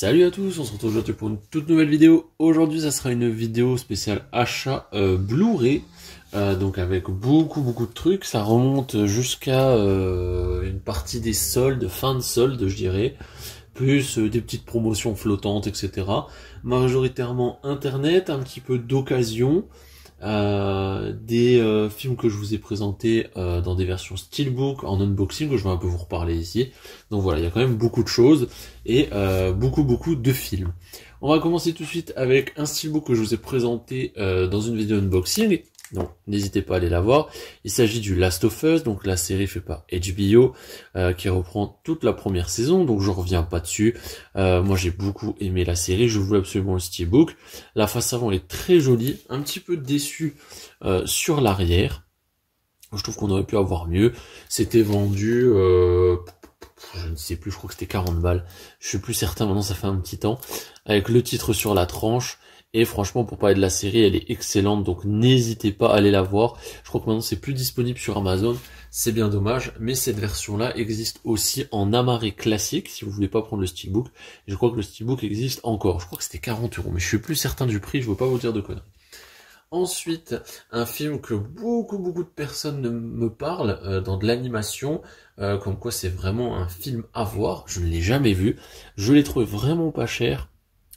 Salut à tous, on se retrouve aujourd'hui pour une toute nouvelle vidéo. Aujourd'hui, ça sera une vidéo spéciale achat Blu-ray, donc avec beaucoup de trucs. Ça remonte jusqu'à une partie des soldes, fin de soldes, je dirais, plus des petites promotions flottantes, etc. Majoritairement internet, un petit peu d'occasion. Des films que je vous ai présentés dans des versions steelbook en unboxing, que je vais un peu vous reparler ici. Donc voilà, il y a quand même beaucoup de choses et beaucoup de films. On va commencer tout de suite avec un steelbook que je vous ai présenté dans une vidéo unboxing. Donc n'hésitez pas à aller la voir. Il s'agit du Last of Us, donc la série faite par HBO qui reprend toute la première saison, donc je reviens pas dessus. Moi j'ai beaucoup aimé la série, je voulais absolument le steelbook. La face avant elle est très jolie, un petit peu déçu sur l'arrière. Je trouve qu'on aurait pu avoir mieux. C'était vendu, je ne sais plus, je crois que c'était 40 balles. Je suis plus certain, maintenant ça fait un petit temps. Avec le titre sur la tranche. Et franchement, pour parler de la série, elle est excellente, donc n'hésitez pas à aller la voir. Je crois que maintenant c'est plus disponible sur Amazon, c'est bien dommage, mais cette version-là existe aussi en amarré classique, si vous voulez pas prendre le steelbook. Et je crois que le steelbook existe encore, je crois que c'était 40 €, mais je suis plus certain du prix, je veux pas vous dire de conneries. Ensuite, un film que beaucoup de personnes me parlent dans de l'animation, comme quoi c'est vraiment un film à voir, je ne l'ai jamais vu, je l'ai trouvé vraiment pas cher.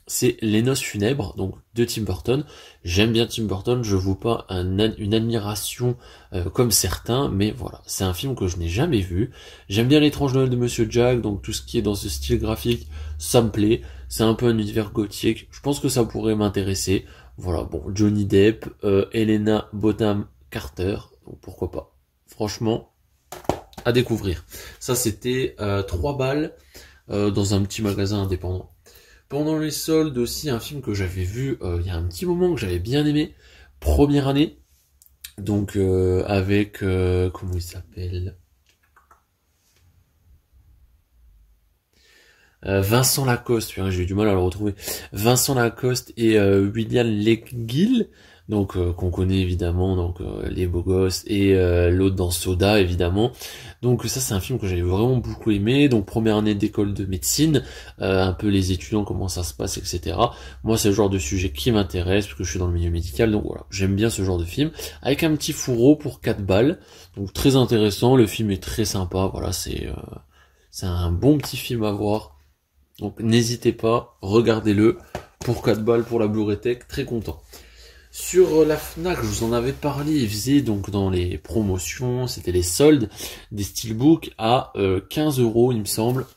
C'est Les Noces Funèbres, donc de Tim Burton. J'aime bien Tim Burton, je vous pas une admiration comme certains, mais voilà, c'est un film que je n'ai jamais vu. J'aime bien L'étrange Noël de Monsieur Jack, donc tout ce qui est dans ce style graphique, ça me plaît. C'est un peu un univers gothique, je pense que ça pourrait m'intéresser. Voilà, bon, Johnny Depp, Helena Bonham Carter, donc pourquoi pas. Franchement, à découvrir. Ça c'était 3 balles dans un petit magasin indépendant. Pendant les soldes aussi, un film que j'avais vu il y a un petit moment, que j'avais bien aimé, Première année, donc avec, comment il s'appelle, Vincent Lacoste, j'ai eu du mal à le retrouver, Vincent Lacoste et William Leggill, donc qu'on connaît évidemment, donc les beaux gosses, et l'autre dans Soda évidemment. Donc ça c'est un film que j'avais vraiment beaucoup aimé. Donc première année d'école de médecine, un peu les étudiants, comment ça se passe, etc. Moi c'est le genre de sujet qui m'intéresse parce que je suis dans le milieu médical, donc voilà, j'aime bien ce genre de film, avec un petit fourreau pour 4 balles, donc très intéressant. Le film est très sympa, voilà, c'est un bon petit film à voir, donc n'hésitez pas, regardez-le pour 4 balles pour la Blu-ray Tech, très content. Sur la Fnac, je vous en avais parlé, ils faisaient donc dans les promotions, c'était les soldes, des steelbooks à 15 € il me semble.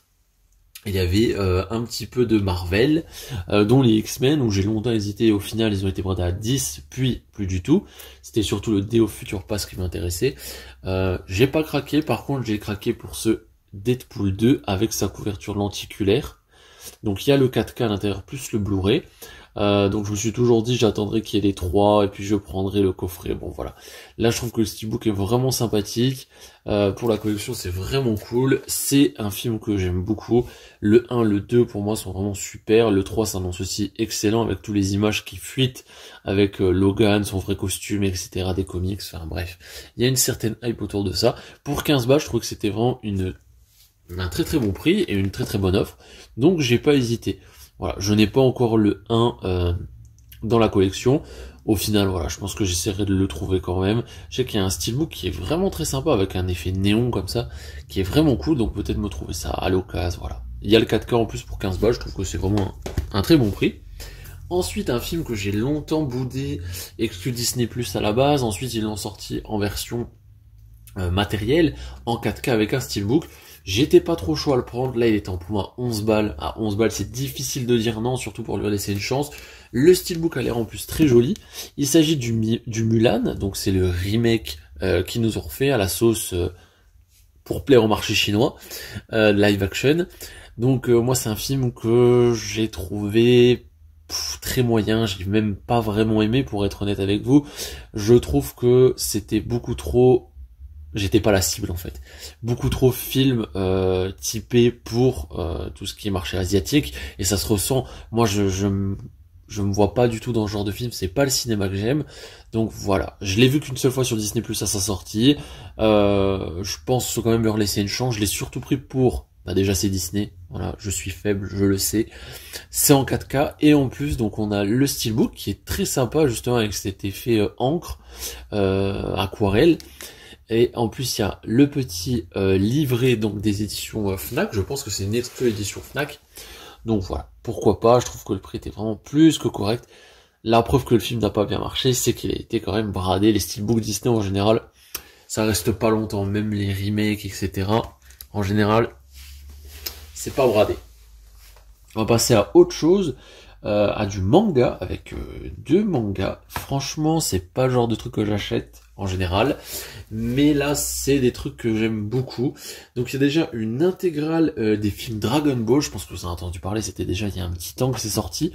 Il y avait un petit peu de Marvel, dont les X-Men, où j'ai longtemps hésité, au final ils ont été bradés à 10, puis plus du tout. C'était surtout le Deo Future Pass qui m'intéressait. J'ai pas craqué, par contre j'ai craqué pour ce Deadpool 2 avec sa couverture lenticulaire. Donc il y a le 4K à l'intérieur plus le Blu-ray. Donc je me suis toujours dit j'attendrai qu'il y ait les 3 et puis je prendrai le coffret. Bon voilà. Là je trouve que le steelbook est vraiment sympathique. Pour la collection c'est vraiment cool. C'est un film que j'aime beaucoup. Le 1, le 2 pour moi sont vraiment super. Le 3 s'annonce aussi excellent avec toutes les images qui fuitent. Avec Logan, son vrai costume, etc. des comics. Enfin bref. Il y a une certaine hype autour de ça. Pour 15 balles je trouve que c'était vraiment un très bon prix et une très bonne offre. Donc j'ai pas hésité. Voilà, je n'ai pas encore le 1 dans la collection. Au final, voilà, je pense que j'essaierai de le trouver quand même. Je sais qu'il y a un steelbook qui est vraiment très sympa avec un effet néon comme ça, qui est vraiment cool, donc peut-être me trouver ça à l'occasion, voilà. Il y a le 4K en plus pour 15 balles, je trouve que c'est vraiment un très bon prix. Ensuite, un film que j'ai longtemps boudé, exclu Disney Plus à la base, ensuite ils l'ont sorti en version matérielle, en 4K avec un steelbook. J'étais pas trop chaud à le prendre, là il était en promo à 11 balles. À 11 balles c'est difficile de dire non, surtout pour lui laisser une chance. Le steelbook a l'air en plus très joli. Il s'agit du Mulan, donc c'est le remake qu'ils nous ont refait à la sauce pour plaire au marché chinois, live action. Donc moi c'est un film que j'ai trouvé très moyen, j'ai même pas vraiment aimé pour être honnête avec vous. Je trouve que c'était beaucoup trop... J'étais pas la cible en fait. Beaucoup trop film typé pour tout ce qui est marché asiatique et ça se ressent. Moi je me vois pas du tout dans ce genre de film, c'est pas le cinéma que j'aime. Donc voilà, je l'ai vu qu'une seule fois sur Disney Plus à sa sortie. Je pense quand même leur laisser une chance. Je l'ai surtout pris pour déjà c'est Disney, Voilà, je suis faible, je le sais. C'est en 4K et en plus donc on a le steelbook qui est très sympa justement avec cet effet encre, aquarelle. Et en plus il y a le petit livret donc des éditions Fnac. Je pense que c'est une exclu édition Fnac. Donc voilà, pourquoi pas. Je trouve que le prix était vraiment plus que correct. La preuve que le film n'a pas bien marché, c'est qu'il a été quand même bradé. Les steelbooks Disney en général, ça reste pas longtemps, même les remakes, etc. En général, c'est pas bradé. On va passer à autre chose, à du manga, avec 2 mangas. Franchement, c'est pas le genre de truc que j'achète en général, mais là, c'est des trucs que j'aime beaucoup. Donc il y a déjà une intégrale des films Dragon Ball, je pense que vous en avez entendu parler, c'était déjà il y a un petit temps que c'est sorti.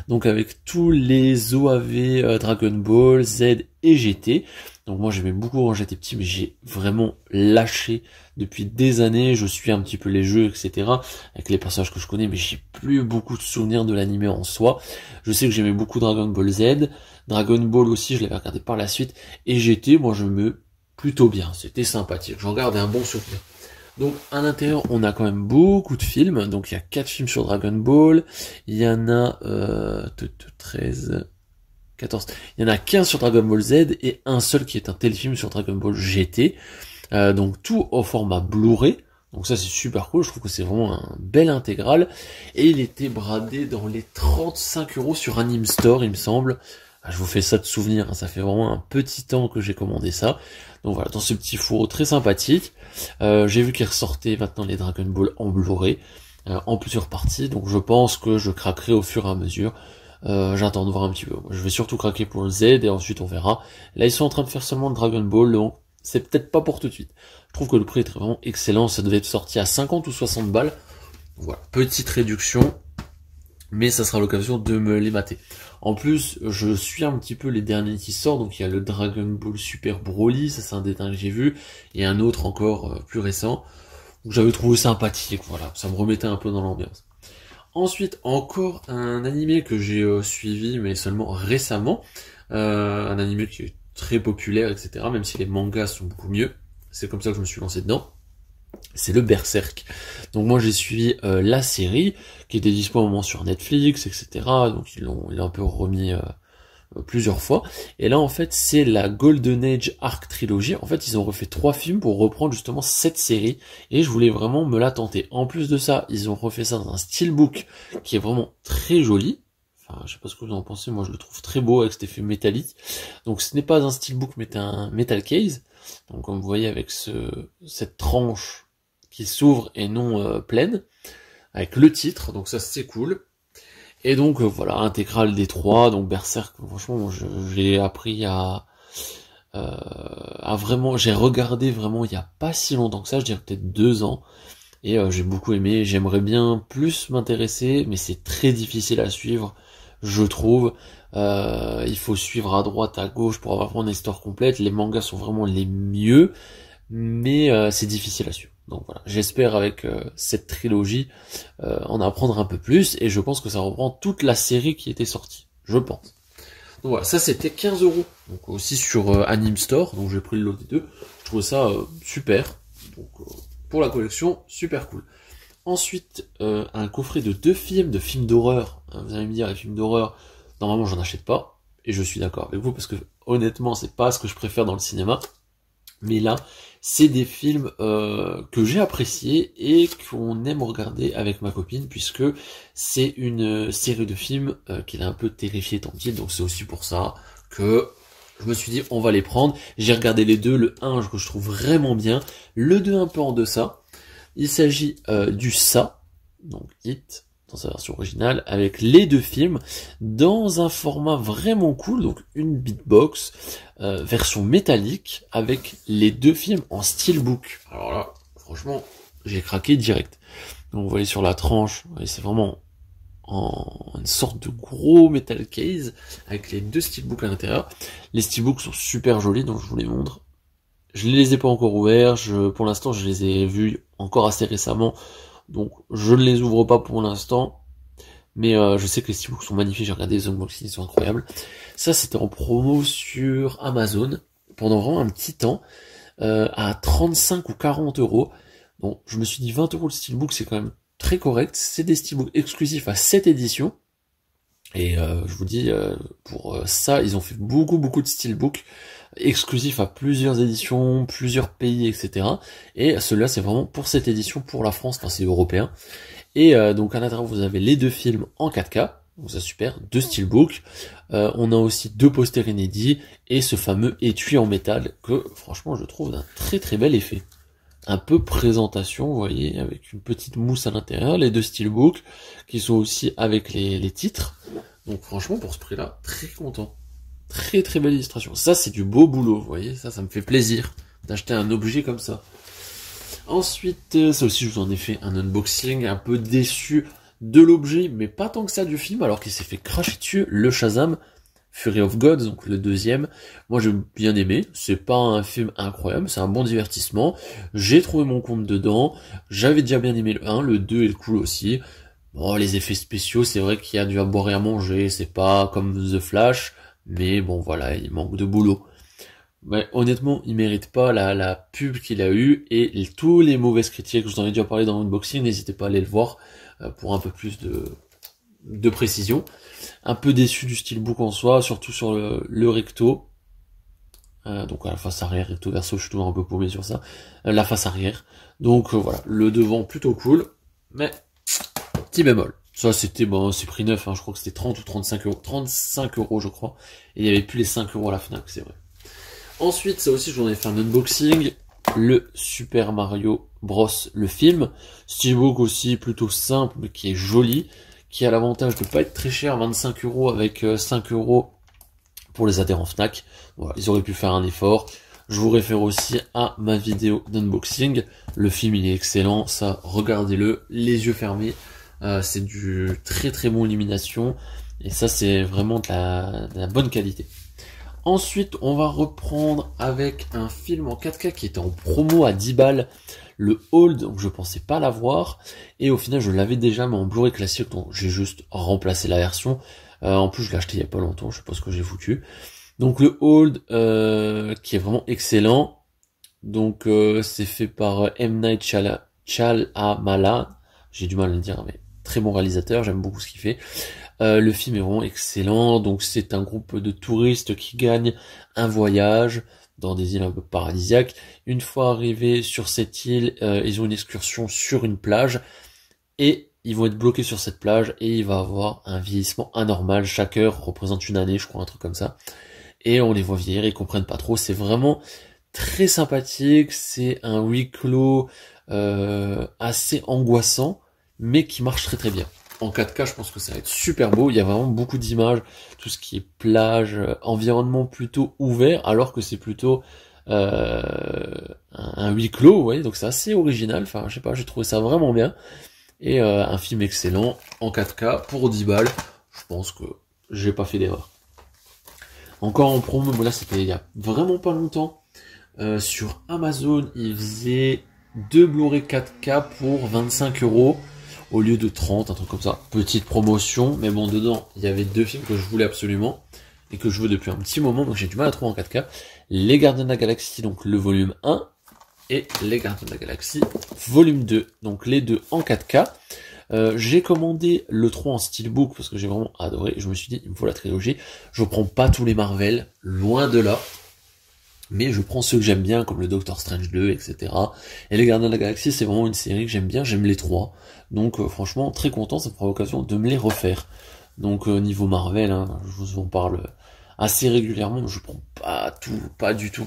Donc avec tous les OAV Dragon Ball, Z et GT. Donc moi j'aimais beaucoup quand j'étais petit, mais j'ai vraiment lâché depuis des années. Je suis un petit peu les jeux, etc. avec les personnages que je connais, mais j'ai plus beaucoup de souvenirs de l'anime en soi. Je sais que j'aimais beaucoup Dragon Ball Z, Dragon Ball aussi, je l'avais regardé par la suite, et GT, moi je me plutôt bien, c'était sympathique, j'en garde un bon souvenir. Donc à l'intérieur, on a quand même beaucoup de films. Donc il y a 4 films sur Dragon Ball, il y en a 13, 14, il y en a 15 sur Dragon Ball Z et un seul qui est un téléfilm sur Dragon Ball GT. Donc tout au format Blu-ray. Donc ça c'est super cool, je trouve que c'est vraiment un bel intégral. Et il était bradé dans les 35 € sur Anime Store, il me semble. Je vous fais ça de souvenir, hein, ça fait vraiment un petit temps que j'ai commandé ça. Donc voilà, dans ce petit fourreau très sympathique. J'ai vu qu'il ressortait maintenant les Dragon Ball en Blu-ray, en plusieurs parties. Donc je pense que je craquerai au fur et à mesure. J'attends de voir un petit peu. Je vais surtout craquer pour le Z et ensuite on verra. Là ils sont en train de faire seulement le Dragon Ball, donc c'est peut-être pas pour tout de suite. Je trouve que le prix est vraiment excellent, ça devait être sorti à 50 ou 60 balles. Voilà, petite réduction, mais ça sera l'occasion de me les mater. En plus, je suis un petit peu les derniers qui sortent, donc il y a le Dragon Ball Super Broly, ça c'est un des derniers que j'ai vu, et un autre encore plus récent, que j'avais trouvé sympathique, voilà, ça me remettait un peu dans l'ambiance. Ensuite, encore un animé que j'ai suivi, mais seulement récemment, un animé qui est très populaire, etc., même si les mangas sont beaucoup mieux, c'est comme ça que je me suis lancé dedans, c'est le Berserk. Donc moi j'ai suivi la série, qui était dispo à un moment sur Netflix, etc., donc ils l'ont un peu remis plusieurs fois, et là en fait c'est la Golden Age Arc Trilogy. En fait ils ont refait 3 films pour reprendre justement cette série, et je voulais vraiment me la tenter. En plus de ça, ils ont refait ça dans un steelbook qui est vraiment très joli. Enfin, je sais pas ce que vous en pensez, moi je le trouve très beau avec cet effet métallique. Donc ce n'est pas un steelbook mais un metal case. Donc comme vous voyez avec cette tranche qui s'ouvre et non pleine, avec le titre, donc ça c'est cool. Et donc voilà, intégrale des 3, donc Berserk, franchement j'ai appris à vraiment, j'ai regardé vraiment il y a pas si longtemps que ça, je dirais peut-être 2 ans, et j'ai beaucoup aimé. J'aimerais bien plus m'intéresser, mais c'est très difficile à suivre, je trouve. Il faut suivre à droite, à gauche pour avoir vraiment une histoire complète. Les mangas sont vraiment les mieux, mais c'est difficile à suivre. Donc voilà, j'espère avec cette trilogie en apprendre un peu plus, et je pense que ça reprend toute la série qui était sortie, je pense. Donc voilà, ça c'était 15 €, donc aussi sur Anime Store, donc j'ai pris le lot des deux. Je trouve ça super, donc pour la collection, super cool. Ensuite, un coffret de 2 films, de films d'horreur. Vous allez me dire, les films d'horreur, normalement j'en achète pas, et je suis d'accord avec vous, parce que honnêtement c'est pas ce que je préfère dans le cinéma. Mais là, c'est des films que j'ai appréciés et qu'on aime regarder avec ma copine, puisque c'est une série de films qui l'a un peu terrifié tant qu'il, donc c'est aussi pour ça que je me suis dit on va les prendre. J'ai regardé les deux, le 1 que je trouve vraiment bien, le 2 un peu en deçà. Il s'agit du Ça, donc It, dans sa version originale, avec les 2 films, dans un format vraiment cool, donc une beatbox, version métallique, avec les 2 films en steelbook. Alors là, franchement, j'ai craqué direct. Donc vous voyez sur la tranche, c'est vraiment en une sorte de gros metal case, avec les 2 steelbooks à l'intérieur. Les steelbooks sont super jolis, donc je vous les montre. Je ne les ai pas encore ouverts, pour l'instant je les ai vus encore assez récemment, donc je ne les ouvre pas pour l'instant, mais je sais que les steelbooks sont magnifiques, j'ai regardé les unboxings, ils sont incroyables. Ça c'était en promo sur Amazon, pendant vraiment un petit temps, à 35 ou 40 €. Bon, je me suis dit 20 € le steelbook, c'est quand même très corrects, c'est des steelbooks exclusifs à cette édition, et je vous dis, pour ça, ils ont fait beaucoup de steelbooks exclusifs à plusieurs éditions, plusieurs pays, etc. Et celui-là, c'est vraiment pour cette édition, pour la France, enfin c'est européen. Et donc à l'intérieur, vous avez les 2 films en 4K, donc ça super, 2 steelbooks. On a aussi 2 posters inédits et ce fameux étui en métal que franchement je trouve d'un très bel effet. Un peu présentation, vous voyez, avec une petite mousse à l'intérieur, les 2 steelbooks qui sont aussi avec les titres. Donc franchement pour ce prix-là, très content. Très belle illustration. Ça c'est du beau boulot, vous voyez, ça me fait plaisir d'acheter un objet comme ça. Ensuite, ça aussi je vous en ai fait un unboxing, un peu déçu de l'objet, mais pas tant que ça du film, alors qu'il s'est fait cracher dessus, le Shazam, Fury of Gods, donc le 2e. Moi j'ai bien aimé, c'est pas un film incroyable, c'est un bon divertissement, j'ai trouvé mon compte dedans, j'avais déjà bien aimé le 1, le 2 est cool aussi. Bon, les effets spéciaux, c'est vrai qu'il y a du à boire et à manger, c'est pas comme The Flash, mais bon voilà, il manque de boulot. Ouais, honnêtement, il mérite pas la pub qu'il a eu et tous les mauvaises critiques, je vous en ai déjà parlé dans l'unboxing, n'hésitez pas à aller le voir pour un peu plus de précision. Un peu déçu du steelbook en soi, surtout sur le recto. Donc à la face arrière, recto verso, je suis toujours un peu paumé sur ça. La face arrière. Donc voilà, le devant plutôt cool, mais petit bémol. Ça c'était bon, c'est prix neuf, hein, je crois que c'était 30 ou 35 euros. 35 euros je crois. Et il n'y avait plus les 5 euros à la Fnac, c'est vrai. Ensuite, ça aussi, j'en ai fait un unboxing, le Super Mario Bros, le film. Steelbook aussi, plutôt simple, mais qui est joli, qui a l'avantage de pas être très cher, 25 euros avec 5 euros pour les adhérents Fnac. Voilà, ils auraient pu faire un effort. Je vous réfère aussi à ma vidéo d'unboxing. Le film, il est excellent, ça, regardez-le, les yeux fermés. C'est du très bon illumination, et ça, c'est vraiment de la bonne qualité. Ensuite, on va reprendre avec un film en 4K qui était en promo à 10 balles, le Hold, donc je pensais pas l'avoir, et au final je l'avais déjà mais en Blu-ray classique, donc j'ai juste remplacé la version. En plus je l'ai acheté il y a pas longtemps, je sais pas ce que j'ai foutu. Donc le Hold, qui est vraiment excellent, donc c'est fait par M. Night Shyamalan, j'ai du mal à le dire, mais très bon réalisateur, j'aime beaucoup ce qu'il fait. Le film est vraiment excellent, donc c'est un groupe de touristes qui gagnent un voyage dans des îles un peu paradisiaques. Une fois arrivés sur cette île, ils ont une excursion sur une plage, et ils vont être bloqués sur cette plage, et il va avoir un vieillissement anormal, chaque heure représente une année, je crois, un truc comme ça. Et on les voit vieillir, ils comprennent pas trop, c'est vraiment très sympathique, c'est un huis clos assez angoissant, mais qui marche très bien. En 4K, je pense que ça va être super beau. Il y a vraiment beaucoup d'images, tout ce qui est plage, environnement plutôt ouvert, alors que c'est plutôt un huis clos, vous voyez. Donc c'est assez original. Enfin, je sais pas, j'ai trouvé ça vraiment bien. Et un film excellent en 4K pour 10 balles. Je pense que j'ai pas fait d'erreur. Encore en promo, bon là c'était il y a vraiment pas longtemps. Sur Amazon, il faisait 2 Blu-ray 4K pour 25 euros. Au lieu de 30, un truc comme ça. Petite promotion, mais bon, dedans, il y avait 2 films que je voulais absolument, et que je veux depuis un petit moment, donc j'ai du mal à trouver en 4K. Les Gardiens de la Galaxie, donc le volume 1, et Les Gardiens de la Galaxie, volume 2, donc les deux en 4K. J'ai commandé le 3 en steelbook, parce que j'ai vraiment adoré, je me suis dit, il me faut la trilogie. Je prends pas tous les Marvel, loin de là. Mais je prends ceux que j'aime bien, comme le Doctor Strange 2, etc. Et les Gardiens de la Galaxie, c'est vraiment une série que j'aime bien, j'aime les 3. Donc franchement, très content, ça me fera l'occasion de me les refaire. Donc niveau Marvel, hein, je vous en parle assez régulièrement, mais je prends pas tout, pas du tout.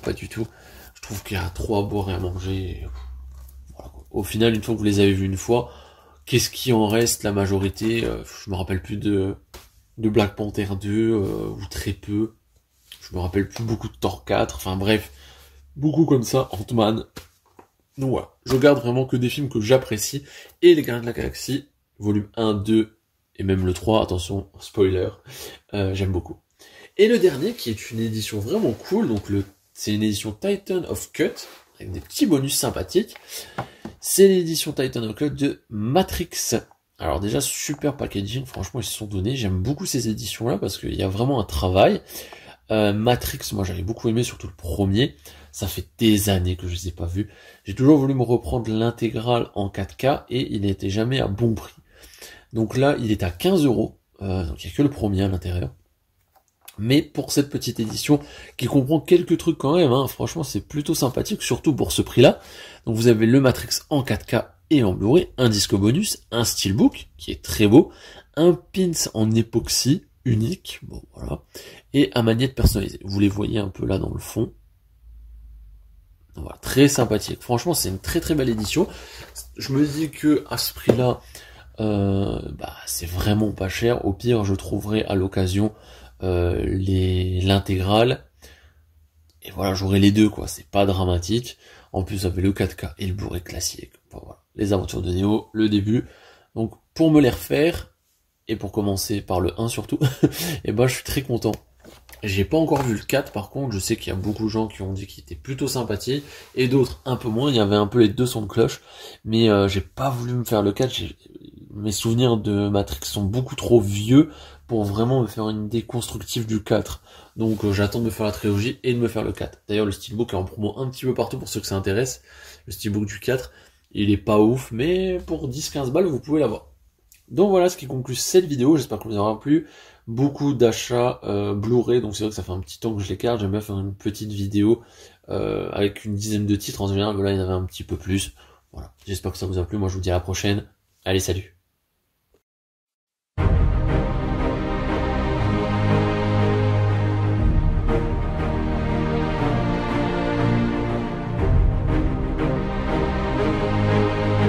Je trouve qu'il y a trop à boire et à manger. Voilà. Au final, une fois que vous les avez vus une fois, qu'est-ce qui en reste, la majorité je me rappelle plus de Black Panther 2, ou très peu. Je me rappelle plus beaucoup de Thor 4, enfin bref, beaucoup comme ça, Ant-Man. Donc voilà, je garde vraiment que des films que j'apprécie, et les Gardiens de la Galaxie, volume 1, 2, et même le 3, attention, spoiler, j'aime beaucoup. Et le dernier, qui est une édition vraiment cool, donc c'est une édition Titan of Cut, avec des petits bonus sympathiques, c'est l'édition Titan of Cut de Matrix. Alors déjà, super packaging, franchement ils se sont donnés, j'aime beaucoup ces éditions-là, parce qu'il y a vraiment un travail. Matrix, moi j'avais beaucoup aimé, surtout le premier. Ça fait des années que je les ai pas vus. J'ai toujours voulu me reprendre l'intégrale en 4K et il n'était jamais à bon prix. Donc là, il est à 15 euros. Donc il n'y a que le premier à l'intérieur. Mais pour cette petite édition qui comprend quelques trucs quand même, hein, franchement c'est plutôt sympathique, surtout pour ce prix-là. Donc vous avez le Matrix en 4K et en Blu-ray, un disque bonus, un steelbook qui est très beau, un pins en époxy unique, bon voilà, et un magnète personnalisé. Vous les voyez un peu là dans le fond. Voilà, très sympathique. Franchement c'est une très très belle édition. Je me dis que à ce prix-là, c'est vraiment pas cher. Au pire je trouverai à l'occasion l'intégrale, et voilà, j'aurai les deux quoi, c'est pas dramatique. En plus vous avez le 4K et le Blu-ray classique. Bon, voilà. Les aventures de Neo, le début. Donc pour me les refaire, et pour commencer par le 1 surtout, et je suis très content. J'ai pas encore vu le 4 par contre, je sais qu'il y a beaucoup de gens qui ont dit qu'il était plutôt sympathique, et d'autres un peu moins, il y avait un peu les deux sons de cloche, mais j'ai pas voulu me faire le 4, mes souvenirs de Matrix sont beaucoup trop vieux pour vraiment me faire une idée constructive du 4. Donc j'attends de me faire la trilogie et de me faire le 4. D'ailleurs le steelbook est en promo un petit peu partout pour ceux que ça intéresse. Le steelbook du 4, il est pas ouf, mais pour 10-15 balles vous pouvez l'avoir. Donc voilà ce qui conclut cette vidéo, j'espère que vous aura plu. Beaucoup d'achats Blu-ray, donc c'est vrai que ça fait un petit temps que je l'écarte, j'aime bien faire une petite vidéo avec une dizaine de titres en général, mais là il y en avait un petit peu plus. Voilà, j'espère que ça vous a plu, moi je vous dis à la prochaine, allez salut.